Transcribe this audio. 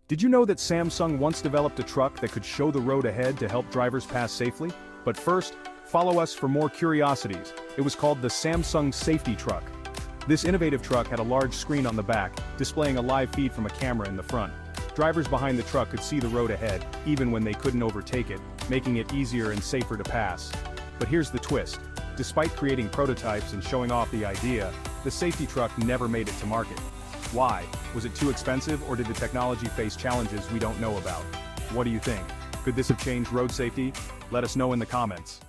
Did you know that Samsung once developed a truck that could show the road ahead to help drivers pass safely? But first, follow us for more curiosities. It was called the Samsung Safety Truck. This innovative truck had a large screen on the back, displaying a live feed from a camera in the front. Drivers behind the truck could see the road ahead, even when they couldn't overtake it, making it easier and safer to pass. But here's the twist. Despite creating prototypes and showing off the idea, the safety truck never made it to market. Why? Was it too expensive, or did the technology face challenges we don't know about? What do you think? Could this have changed road safety? Let us know in the comments.